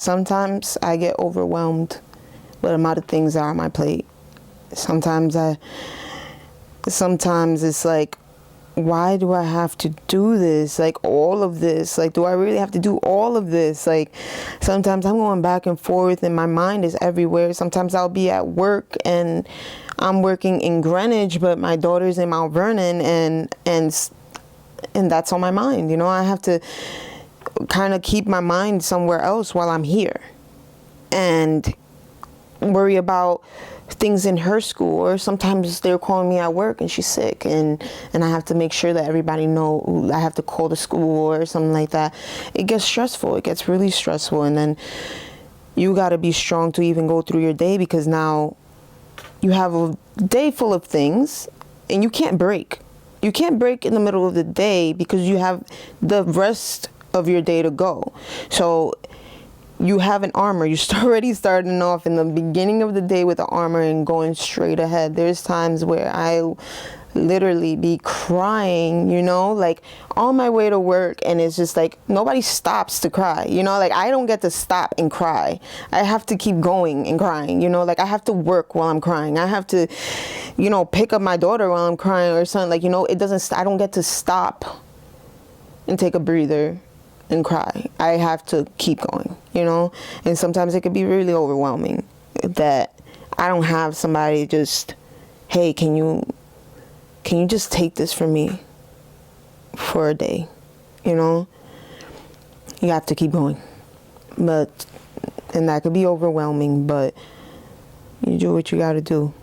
Sometimes I get overwhelmed with the amount of things that are on my plate. Sometimes it's like, why do I have to do this? Like, all of this? Like, do I really have to do all of this? Like, sometimes I'm going back and forth and my mind is everywhere. Sometimes I'll be at work and I'm working in Greenwich, but my daughter's in Mount Vernon, and that's on my mind. You know, I have to kind of keep my mind somewhere else while I'm here and worry about things in her school, or sometimes they're calling me at work and she's sick, and I have to make sure that everybody know. I have to call the school or something like that. It gets stressful. It gets really stressful, and then you got to be strong to even go through your day, because now you have a day full of things and you can't break. You can't break in the middle of the day because you have the rest of your day to go. So you have an armor. You're already starting off in the beginning of the day with the armor and going straight ahead. There's times where I literally be crying, you know, like on my way to work, and it's just like nobody stops to cry, you know, like I don't get to stop and cry. I have to keep going and crying, you know, like I have to work while I'm crying. I have to, you know, pick up my daughter while I'm crying or something, like, you know, I don't get to stop and take a breather and cry. I have to keep going, you know, and sometimes it could be really overwhelming that I don't have somebody just, hey, can you just take this from me for a day, you know? You have to keep going. And that could be overwhelming, but you do what you got to do.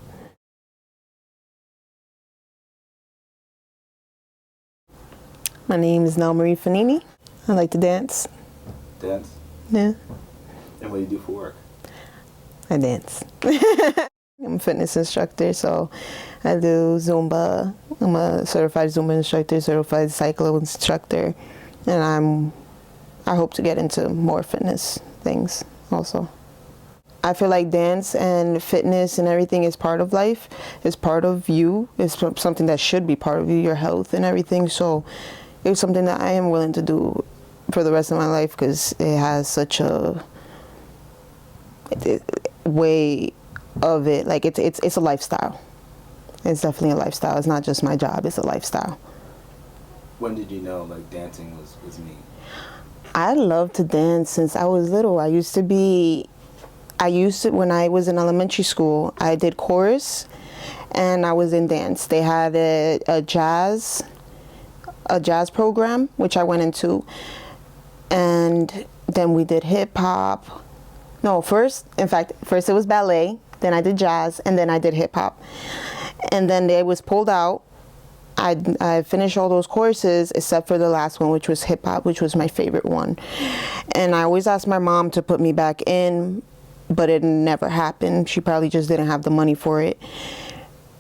My name is Marie Fanini. I like to dance. Dance? Yeah. And what do you do for work? I dance. I'm a fitness instructor, so I do Zumba. I'm a certified Zumba instructor, certified cycle instructor, and I hope to get into more fitness things also. I feel like dance and fitness and everything is part of life, is part of you, is something that should be part of you, your health and everything. So it's something that I am willing to do for the rest of my life, because it has such a way of it. Like it's a lifestyle. It's definitely a lifestyle. It's not just my job, it's a lifestyle. When did you know like dancing was me? I love to dance since I was little. When I was in elementary school, I did chorus and I was in dance. They had a jazz program, which I went into. And then we did hip hop. No, first it was ballet, then I did jazz, and then I did hip hop. And then it was pulled out. I finished all those courses except for the last one, which was hip hop, which was my favorite one. And I always asked my mom to put me back in, but it never happened. She probably just didn't have the money for it.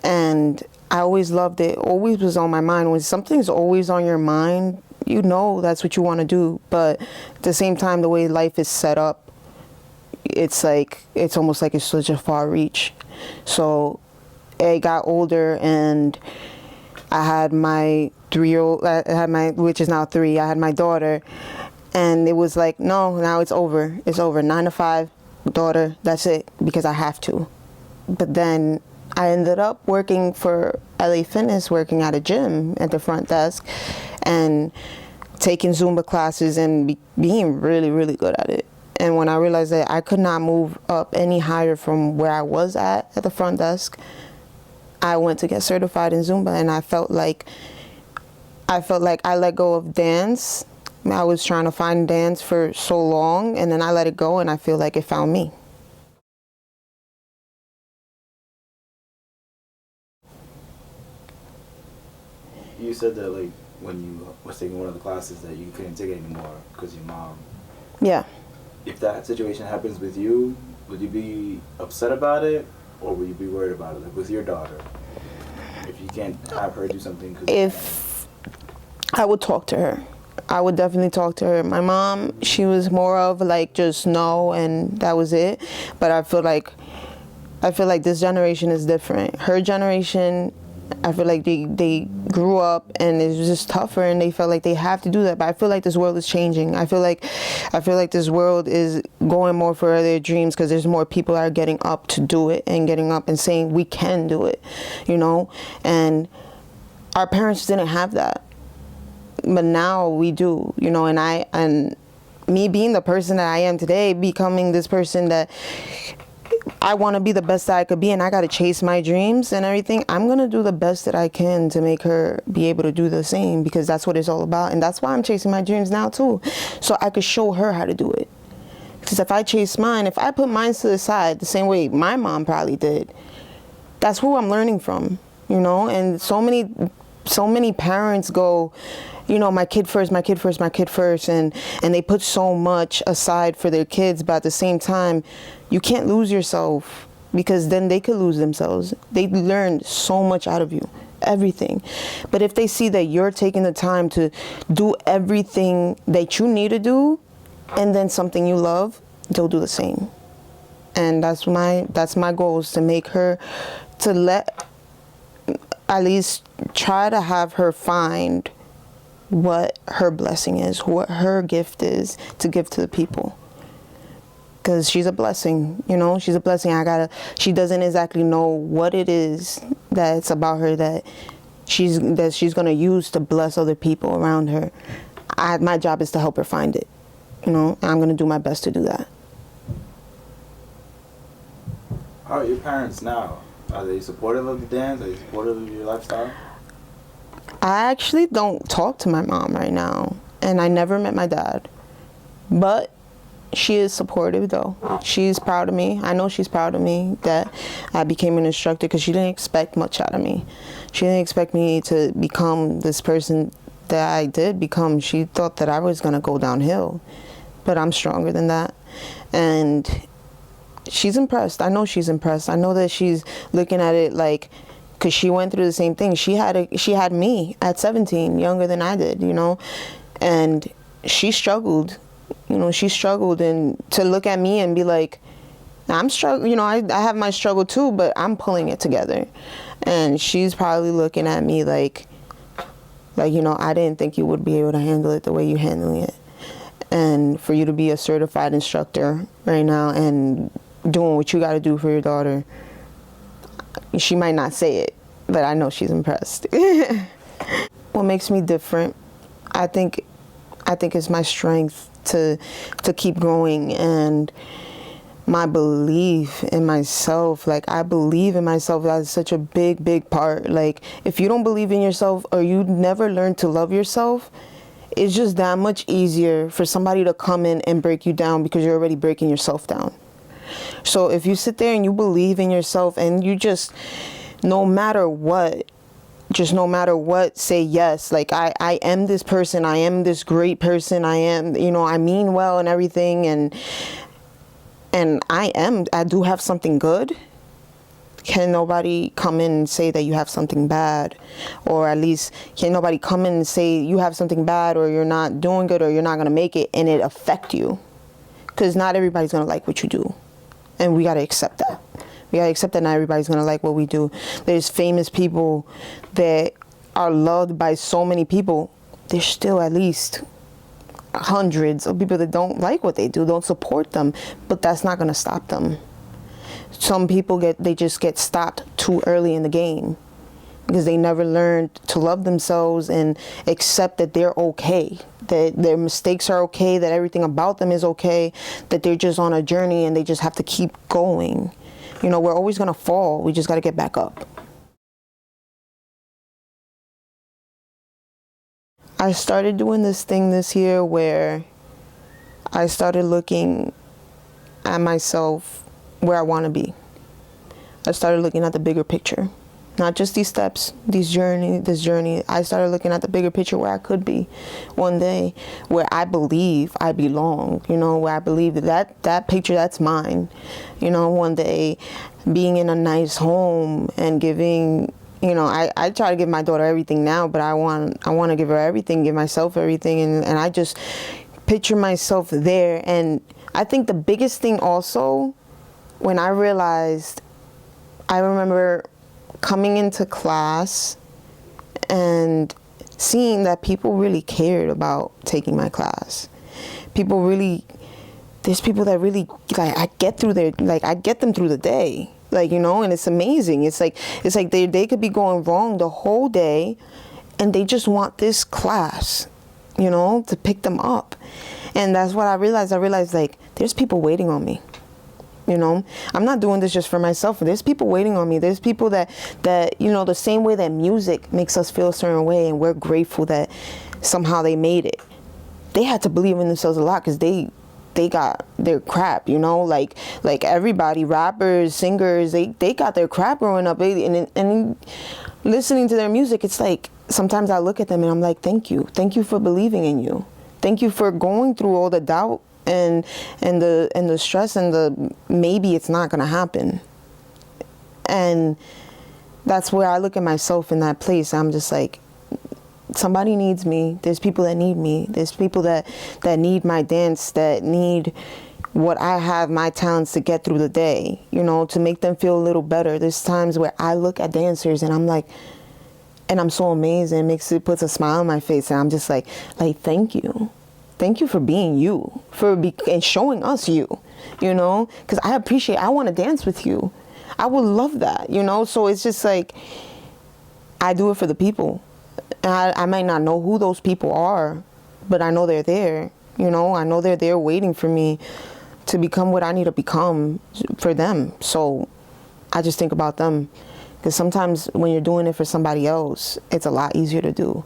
And I always loved it. Always was on my mind. When something's always on your mind, you know that's what you want to do. But at the same time, the way life is set up, it's almost like it's such a far reach. So I got older and I had my 3-year-old, which is now 3, I had my daughter, and it was like, no, now it's over. It's over. 9 to 5, daughter, that's it, because I have to. But then I ended up working for LA Fitness, working at a gym at the front desk, and taking Zumba classes and being really, really good at it. And when I realized that I could not move up any higher from where I was at the front desk, I went to get certified in Zumba, and I felt like I let go of dance. I was trying to find dance for so long, and then I let it go, and I feel like it found me. You said that like when you was taking one of the classes that you couldn't take it anymore because your mom. Yeah. If that situation happens with you, would you be upset about it, or would you be worried about it, like with your daughter? If you can't have her do something. If I would talk to her. I would definitely talk to her. My mom, she was more of like just no, and that was it. But I feel like this generation is different. Her generation I feel like they grew up and it's just tougher and they felt like they have to do that. But I feel like this world is changing. I feel like this world is going more for their dreams because there's more people that are getting up to do it and getting up and saying we can do it, you know? And our parents didn't have that. But now we do, you know, and me being the person that I am today, becoming this person that I want to be the best that I could be, and I got to chase my dreams and everything. I'm going to do the best that I can to make her be able to do the same, because that's what it's all about. And that's why I'm chasing my dreams now too, so I could show her how to do it. Because if I chase mine, if I put mine to the side the same way my mom probably did, that's who I'm learning from, you know. And so many parents go, you know, my kid first, my kid first, my kid first, and they put so much aside for their kids, but at the same time, you can't lose yourself, because then they could lose themselves. They learn so much out of you, everything. But if they see that you're taking the time to do everything that you need to do, and then something you love, they'll do the same. And that's my goal, is to make her, to at least try to have her find what her blessing is, what her gift is to give to the people. Because she's a blessing, you know, she's a blessing. She doesn't exactly know what it is that's about her that she's going to use to bless other people around her. My job is to help her find it, you know, and I'm going to do my best to do that. How are your parents now? Are they supportive of the dance? Are they supportive of your lifestyle? I actually don't talk to my mom right now, and I never met my dad, but she is supportive though. She's proud of me. I know she's proud of me that I became an instructor, because she didn't expect much out of me. She didn't expect me to become this person that I did become. She thought that I was going to go downhill, but I'm stronger than that. And she's impressed. I know she's impressed. I know that she's looking at it like, because she went through the same thing. She had me at 17, younger than I did, you know, and she struggled. You know, she struggled, and to look at me and be like, I'm struggling, you know, I have my struggle too, but I'm pulling it together. And she's probably looking at me like, you know, I didn't think you would be able to handle it the way you're handling it. And for you to be a certified instructor right now and doing what you got to do for your daughter, she might not say it, but I know she's impressed. What makes me different, I think it's my strength to keep growing, and my belief in myself. Like, I believe in myself. That's such a big part. Like, if you don't believe in yourself, or you never learn to love yourself, it's just that much easier for somebody to come in and break you down, because you're already breaking yourself down. So if you sit there and you believe in yourself, and you just, no matter what, say yes. Like, I am this person. I am this great person. I am, you know, I mean well and everything. And I do have something good. Can nobody come in and say that you have something bad? Or at least, can nobody come in and say you have something bad, or you're not doing good, or you're not going to make it, and it affect you? Because not everybody's going to like what you do. And we got to accept that. We got to accept that not everybody's going to like what we do. There's famous people that are loved by so many people. There's still at least hundreds of people that don't like what they do, don't support them. But that's not going to stop them. Some people they just get stopped too early in the game, because they never learned to love themselves and accept that they're okay, that their mistakes are okay, that everything about them is okay, that they're just on a journey and they just have to keep going. You know, we're always going to fall. We just got to get back up. I started doing this thing this year where I started looking at myself where I want to be. I started looking at the bigger picture. Not just these steps, this journey. I started looking at the bigger picture, where I could be one day, where I believe I belong, you know, where I believe that picture, that's mine. You know, one day being in a nice home and giving, you know, I try to give my daughter everything now, but I want to give her everything, give myself everything. And I just picture myself there. And I think the biggest thing also, when I realized, I remember coming into class and seeing that people really cared about taking my class. There's people that really, like, I get them through the day. Like, and it's amazing. It's like they could be going wrong the whole day and they just want this class, to pick them up. And that's what I realized. I realized, like, there's people waiting on me. I'm not doing this just for myself. There's people waiting on me. There's people that the same way that music makes us feel a certain way and we're grateful that somehow they made it. They had to believe in themselves a lot because they got their crap, like everybody, rappers, singers, they got their crap growing up. And listening to their music, it's like, sometimes I look at them and I'm like, thank you for believing in you. Thank you for going through all the doubt and the stress and the maybe it's not gonna happen. And that's where I look at myself in that place. I'm just like, somebody needs me. There's people that need me. There's people that need my dance, that need what I have, my talents to get through the day, to make them feel a little better. There's times where I look at dancers and I'm like, and I'm so amazed, and it puts a smile on my face, and I'm just like thank you. Thank you for being you, and showing us you, because I want to dance with you. I would love that, so it's just like, I do it for the people. I might not know who those people are, but I know they're there, I know they're there waiting for me to become what I need to become for them. So I just think about them, because sometimes when you're doing it for somebody else, it's a lot easier to do.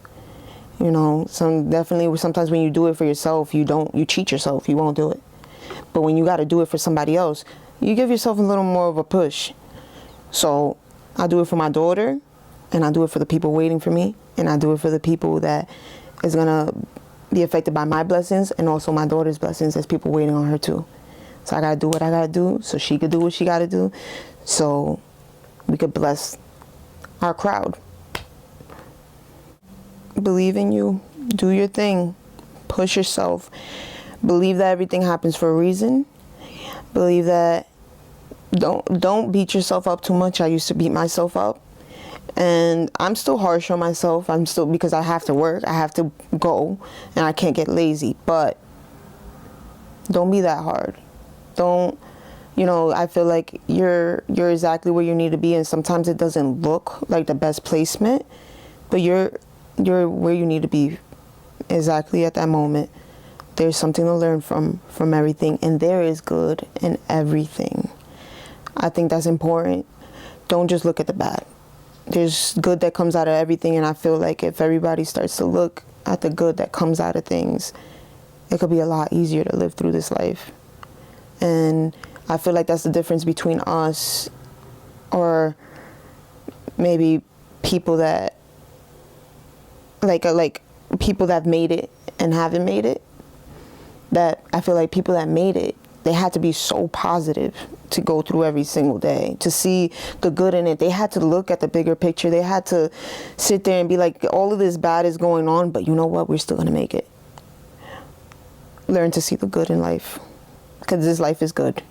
Sometimes when you do it for yourself, you cheat yourself, you won't do it. But when you got to do it for somebody else, you give yourself a little more of a push. So I do it for my daughter, and I do it for the people waiting for me, and I do it for the people that is going to be affected by my blessings and also my daughter's blessings. There's people waiting on her too. So I got to do what I got to do so she could do what she got to do, so we could bless our crowd. Believe in you. Do your thing. Push yourself. Believe that everything happens for a reason. Believe that don't beat yourself up too much. I used to beat myself up. And I'm still harsh on myself. Because I have to work. I have to go. And I can't get lazy. But don't be that hard. Don't, I feel like you're exactly where you need to be. And sometimes it doesn't look like the best placement. But you're where you need to be exactly at that moment. There's something to learn from everything, and there is good in everything. I think that's important. Don't just look at the bad. There's good that comes out of everything, and I feel like if everybody starts to look at the good that comes out of things, it could be a lot easier to live through this life. And I feel like that's the difference between us or maybe people that like people that made it and haven't made it. That I feel like people that made it, they had to be so positive to go through every single day, to see the good in it. They had to look at the bigger picture. They had to sit there and be like, all of this bad is going on, but you know what? We're still going to make it. Learn to see the good in life, because this life is good.